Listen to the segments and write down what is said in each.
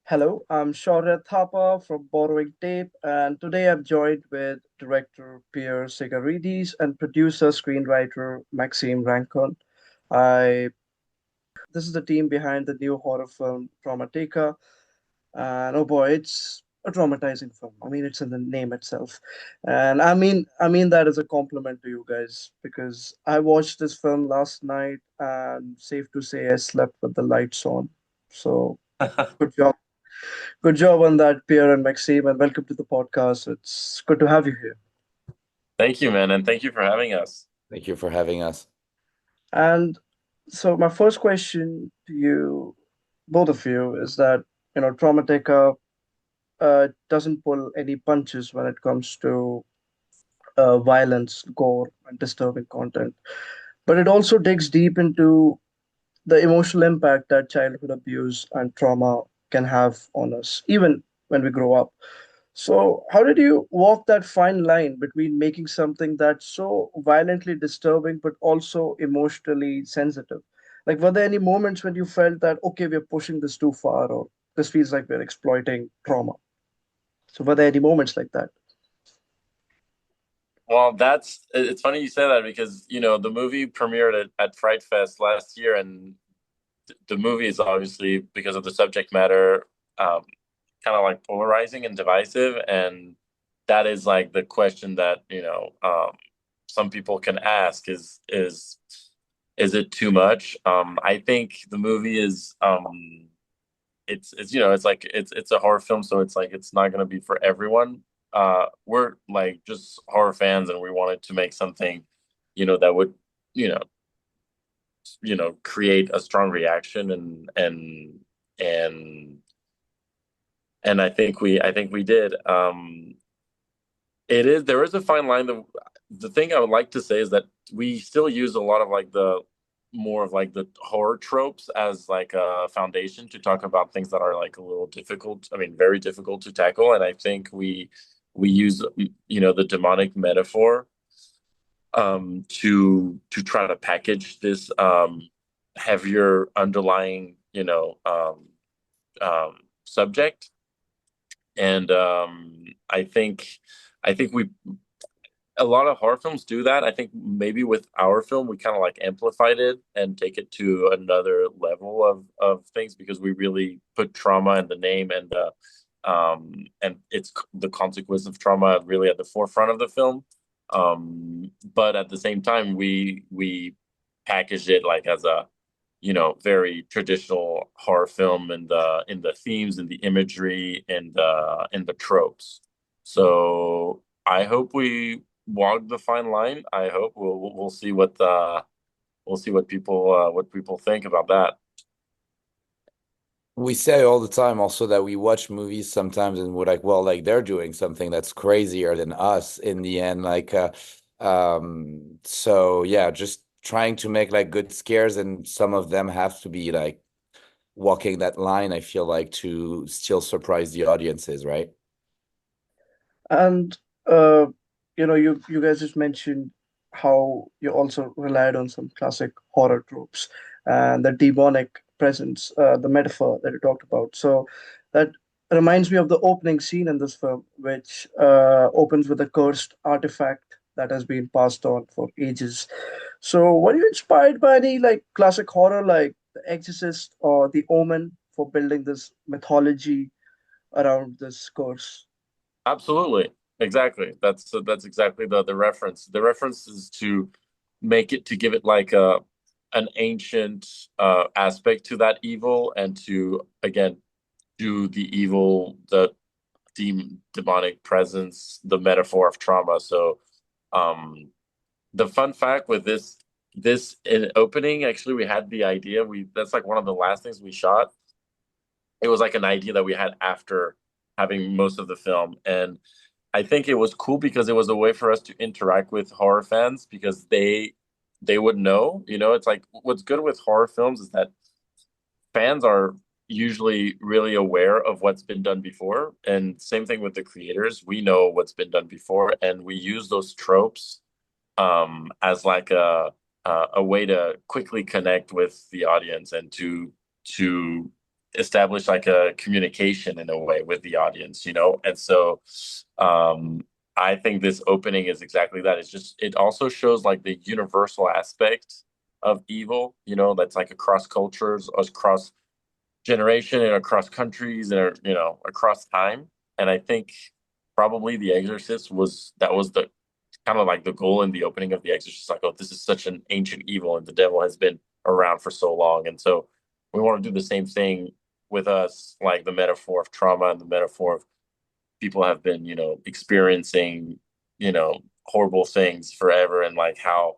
Hello, I'm Shaurya Thapa from Borrowing Tape, and today I'm joined with director Pierre Tsigaridis and producer screenwriter Maxime Rancon. I This is the team behind the new horror film Traumatika, and oh boy, it's a traumatizing film. I mean, it's in the name itself, and I mean that as a compliment to you guys because I watched this film last night, and safe to say I slept with the lights on. So good job. Good job on that, Pierre and Maxime, and welcome to the podcast. It's good to have you here. Thank you, man, and thank you for having us. Thank you for having us. And so, my first question to you, both of you, is that Traumatica doesn't pull any punches when it comes to violence, gore, and disturbing content, but it also digs deep into the emotional impact that childhood abuse and trauma can have on us, even when we grow up. So, how did you walk that fine line between making something that's so violently disturbing but also emotionally sensitive? Like, were there any moments when you felt that, okay, we're pushing this too far, or this feels like we're exploiting trauma? So, were there any moments like that? Well, it's funny you say that because the movie premiered at Fright Fest last year, and the movie is obviously because of the subject matter, kind of like polarizing and divisive, and that is like the question that some people can ask is it too much? I think the movie is it's it's like it's a horror film, so it's like it's not going to be for everyone. We're like just horror fans, and we wanted to make something that would you know create a strong reaction, and and I think we did. There is a fine line. The thing I would like to say is that we still use a lot of like the more of like the horror tropes as like a foundation to talk about things that are like a little difficult. I mean, very difficult to tackle. And I think we use the demonic metaphor to try to package this heavier underlying subject. And I think we a lot of horror films do that. I think maybe with our film, we kind of like amplified it and take it to another level of things because we really put trauma in the name and it's the consequence of trauma really at the forefront of the film. But at the same time, we packaged it like as a very traditional horror film in the themes and the imagery and the tropes. So I hope we walk the fine line. I hope we'll see what people think about that. We say all the time also that we watch movies sometimes and we're like, well, like they're doing something that's crazier than us in the end. So yeah, just trying to make like good scares and some of them have to be like walking that line, I feel like, to still surprise the audiences, right? And uh, you guys just mentioned how you also relied on some classic horror tropes and the demonic presence, the metaphor that you talked about. So that reminds me of the opening scene in this film, which opens with a cursed artifact that has been passed on for ages. So were you inspired by any like classic horror like The Exorcist or The Omen for building this mythology around this curse? Absolutely. Exactly. That's exactly the reference. The reference is to make it to give it like a an ancient aspect to that evil and to again do the evil, the demonic presence, the metaphor of trauma. So um the fun fact with this in opening, actually we had the idea, we that's like one of the last things we shot. It was like an idea that we had after having most of the film. And I think it was cool because it was a way for us to interact with horror fans because they would know, it's like what's good with horror films is that fans are usually really aware of what's been done before. And same thing with the creators. We know what's been done before and we use those tropes as like a way to quickly connect with the audience and to establish like a communication in a way with the audience, you know? And so I think this opening is exactly that. It's just it also shows like the universal aspect of evil, you know, that's like across cultures, across generation and across countries and you know, across time. And I think probably The Exorcist was that was the kind of like the goal in the opening of The Exorcist. Like, oh, this is such an ancient evil, and the devil has been around for so long, and so we want to do the same thing with us, like the metaphor of trauma and the metaphor of people have been, you know, experiencing, you know, horrible things forever, and like how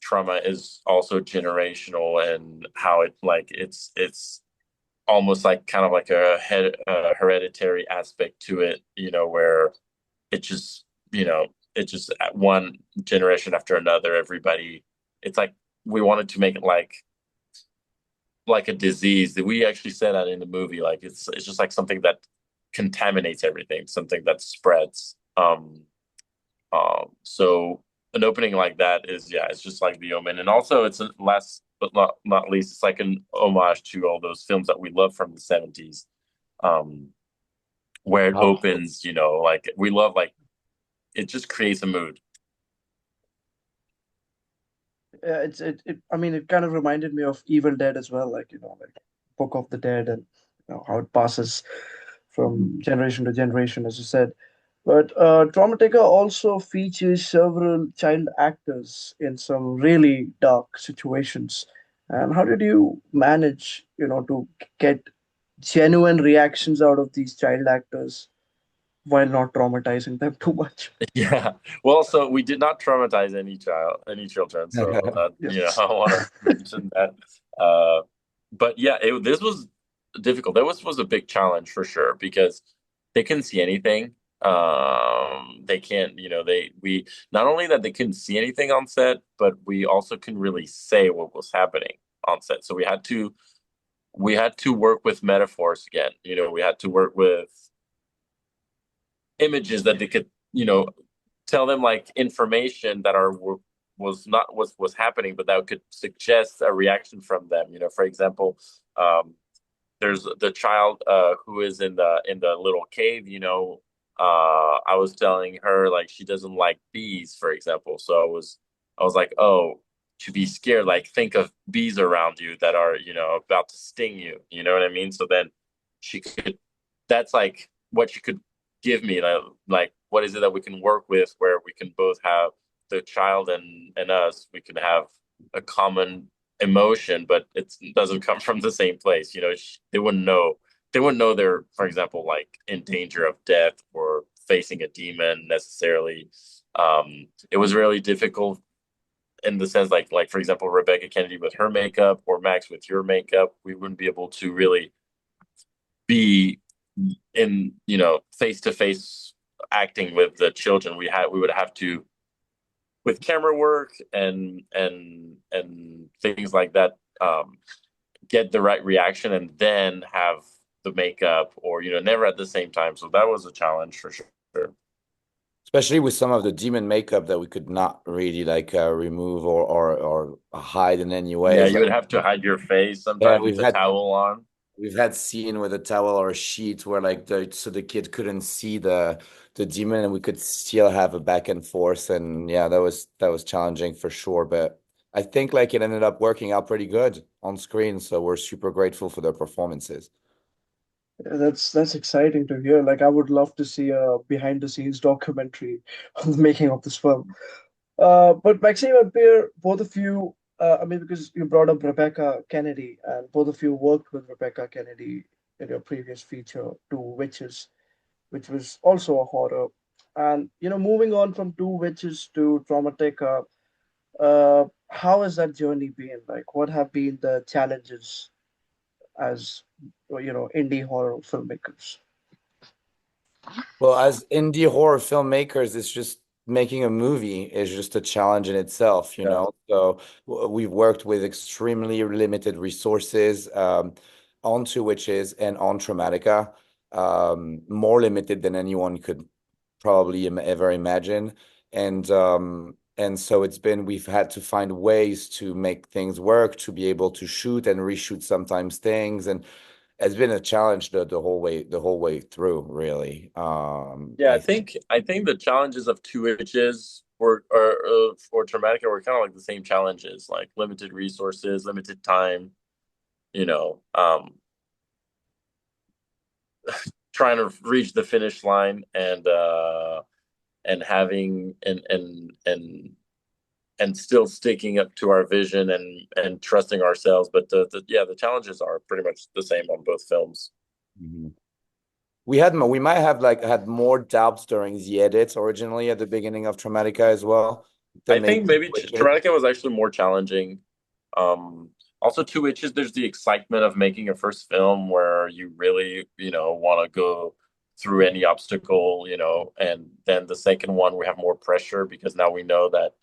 trauma is also generational, and how it like it's almost like kind of like a hereditary aspect to it, you know, where it just, you know, it just one generation after another, everybody, it's like we wanted to make it like a disease that we actually said that in the movie. Like it's just like something that contaminates everything, something that spreads. So an opening like that is, yeah, it's just like The Omen. And also it's a last but not least, it's like an homage to all those films that we love from the 70s. Um, where it Oh, opens, you know, like we love like it just creates a mood. Yeah, it I mean, it kind of reminded me of Evil Dead as well, like, like Book of the Dead, and how it passes from generation to generation, as you said. But Traumatica also features several child actors in some really dark situations. And how did you manage, to get genuine reactions out of these child actors while not traumatizing them too much? Yeah. Well, so we did not traumatize any children. So that, you know, Yes. I want to mention that. But yeah, this was difficult. That was a big challenge for sure because they couldn't see anything. They can't, you know, we not only that they couldn't see anything on set, but we also couldn't really say what was happening on set. So we had to work with metaphors again. You know, we had to work with images that they could, you know, tell them like information that was not was happening, but that could suggest a reaction from them. You know, for example, there's the child who is in the little cave. You know, I was telling her like she doesn't like bees, for example. So I was like, oh, to be scared, like think of bees around you that are, you know, about to sting you. You know what I mean? So then she could. That's like what she could give me, like what is it that we can work with where we can both have the child and us, we can have a common emotion, but it doesn't come from the same place. You know, they wouldn't know they're, for example, like in danger of death or facing a demon necessarily. It was really difficult in the sense like for example, Rebecca Kennedy with her makeup or Max with your makeup, we wouldn't be able to really be in, you know, face to face acting with the children. We would have to, with camera work and things like that, get the right reaction and then have the makeup, or you know, never at the same time. So that was a challenge for sure. especially with some of the demon makeup that we could not really like remove or hide in any Yeah, ways. you Like, would have to hide your face yeah, sometimes with a towel on. we've had scene with a towel or a sheet where like the kid couldn't see the demon and we could still have a back and forth, and yeah, that was challenging for sure. But I think like it ended up working out pretty good on screen, so we're super grateful for their performances. Yeah, that's exciting to hear. Like, I would love to see a behind the scenes documentary on the making of this film. But Maxime and Pierre, both of you, I mean, because you brought up Rebecca Kennedy, and both of you worked with Rebecca Kennedy in your previous feature, Two Witches, which was also a horror. And, moving on from Two Witches to Traumatica, how has that journey been? Like, what have been the challenges as, indie horror filmmakers? Well, as indie horror filmmakers, it's just making a movie is just a challenge in itself, you Yeah. know? So we've worked with extremely limited resources on Two Witches and on Traumatica, more limited than anyone could probably ever imagine. And so we've had to find ways to make things work, to be able to shoot and reshoot sometimes things. it's been a challenge the whole way through, really. Yeah, I think the challenges of Two Itches or Traumatica were kind of like the same challenges, like limited resources, limited time, you know, trying to reach the finish line and having and still sticking up to our vision and trusting ourselves. But the challenges are pretty much the same on both films. Mhm. We might have like had more doubts during the edits originally at the beginning of Traumatica as well. I Then maybe think maybe Wicked. Traumatica was actually more challenging. Also, Two Itches, there's the excitement of making a first film where you really, want to go through any obstacle, and then the second one we have more pressure because now we know that,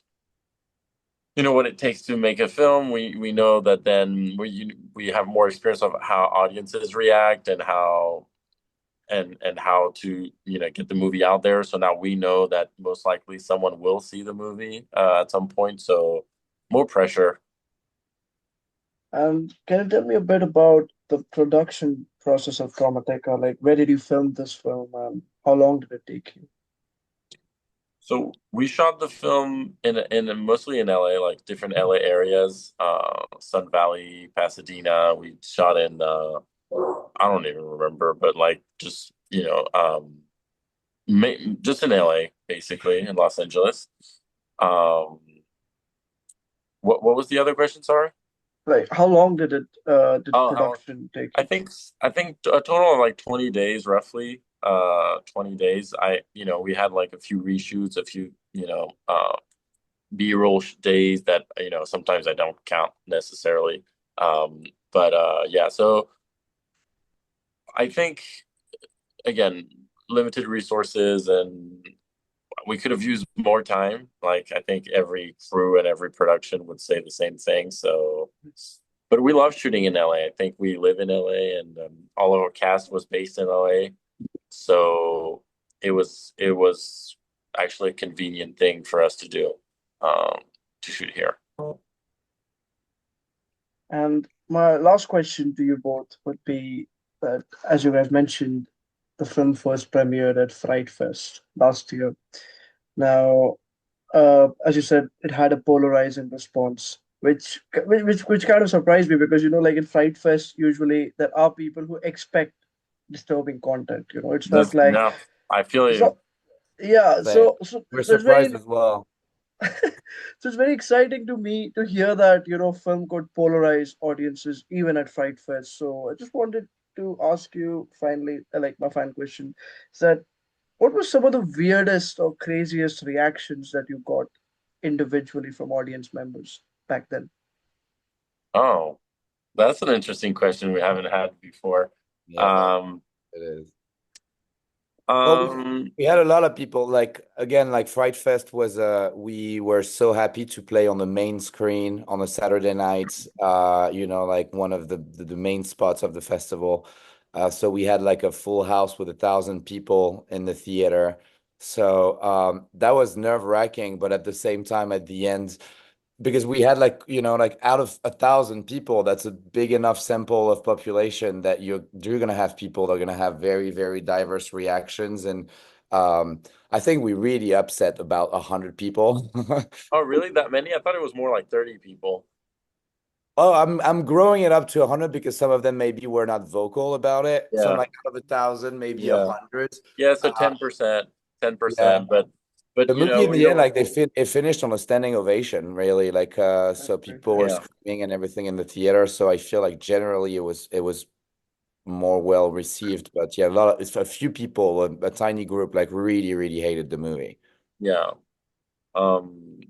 what it takes to make a film. We know that then we have more experience of how audiences react and how to get the movie out there. So now we know that most likely someone will see the movie at some point. So more pressure. And can you tell me a bit about the production process of Traumatica? Like, where did you film this film, and how long did it take you? So we shot the film in mostly in LA, like different LA areas, Sun Valley, Pasadena. We shot in I don't even remember, but like just just in LA, basically in Los Angeles. Um, what was the other question? Sorry. Like, how long did Oh, how production take I you? think I think a total of like 20 days roughly. 20 days. We had like a few reshoots, a few, B-roll days that, sometimes I don't count necessarily. But yeah, so I think again, limited resources and we could have used more time. Like I think every crew and every production would say the same thing. So but we love shooting in LA. I think we live in LA, and all of our cast was based in LA. So it was actually a convenient thing for us to do, um, to shoot here. And my last question to you both would be that, as you guys mentioned, the film first premiered at Fright Fest last year. Now, as you said, it had a polarizing response, which kind of surprised me because like in Fright Fest, usually there are people who expect disturbing content. It's not That's like no, I feel it's not. you. Yeah, Same. We're so it's very surprised as well. so it's very exciting to me to hear that film could polarize audiences even at Fright Fest. So I just wanted to ask you finally, like my final question, is that what were some of the weirdest or craziest reactions that you got individually from audience members back then? Oh, that's an interesting question we haven't had before. Yeah, Um, it is. Well, um, we had a lot of people like again like Fright Fest was we were so happy to play on the main screen on a Saturday night, like one of the main spots of the festival. So we had like a full house with 1,000 people in the theater. So that was nerve-wracking, but at the same time at the end because we had like like out of 1,000 people, that's a big enough sample of population that you're gonna have people that are gonna have very very diverse reactions, and I think we really upset about 100 people. oh, really? That many? I thought it was more like 30 people. Oh, I'm growing it up to 100 because some of them maybe were not vocal about it, so I'm Yeah. like out of 1,000 maybe a Yeah. hundred. Yeah, so uh, 10%, yeah. 10%, but The movie in the end, like it finished on a standing ovation, really. Like, That's so great people to were hear. yeah. screaming and everything in the theater. So I feel like generally it was more well received. But yeah, it's a few people, a tiny group, like really, really hated the movie. Yeah. Um,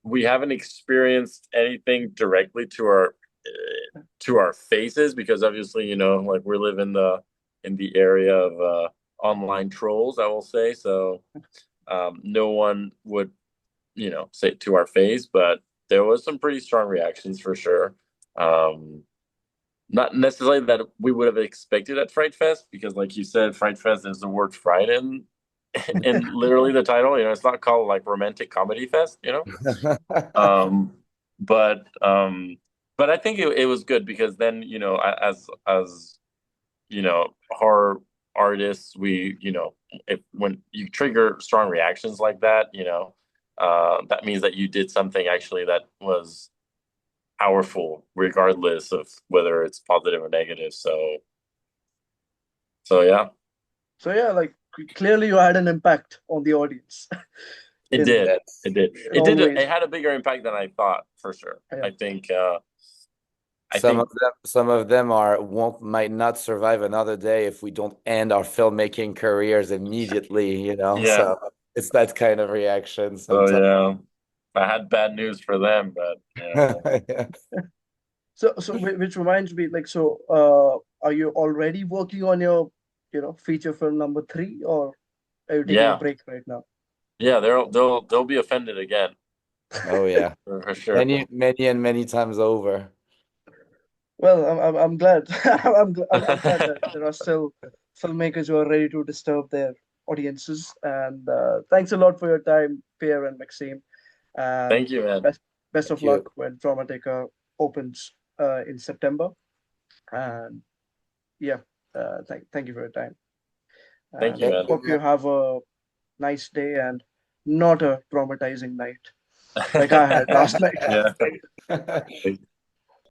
we haven't experienced anything directly to our faces because obviously, like we live in the area of online trolls, I will say. So no one would, say it to our face, but there was some pretty strong reactions for sure. Um, Not necessarily that we would have expected at Fright Fest, because like you said, Fright Fest is the word fright in literally the title. It's not called like romantic comedy fest, Um, but I think it was good because then, as horror artists, if when you trigger strong reactions like that, that means that you did something actually that was powerful, regardless of whether it's positive or negative. So yeah, So yeah, like clearly you had an impact on the audience it in did. That's It did. in all ways. It had a bigger impact than I thought, for sure. Yeah. I think some of them might not survive another day if we don't end our filmmaking careers immediately, yeah. So it's that kind of reaction So sometimes. yeah, I had bad news for them, but Yeah. So which reminds me, like, so are you already working on your, feature film number 3, or are you taking a yeah, break right now? yeah. They'll be offended again, Oh yeah. for sure. Many times over. Well, I'm glad. I'm glad that there are still filmmakers who are ready to disturb their audiences. And thanks a lot for your time, Pierre and Maxime. And Thank you, man. best Thank of you. luck when Traumatika opens in September. And yeah, thank you for your time. Thank you, And Thank man. you, hope you have a nice day and not a traumatizing night like I had last night. Yeah. man.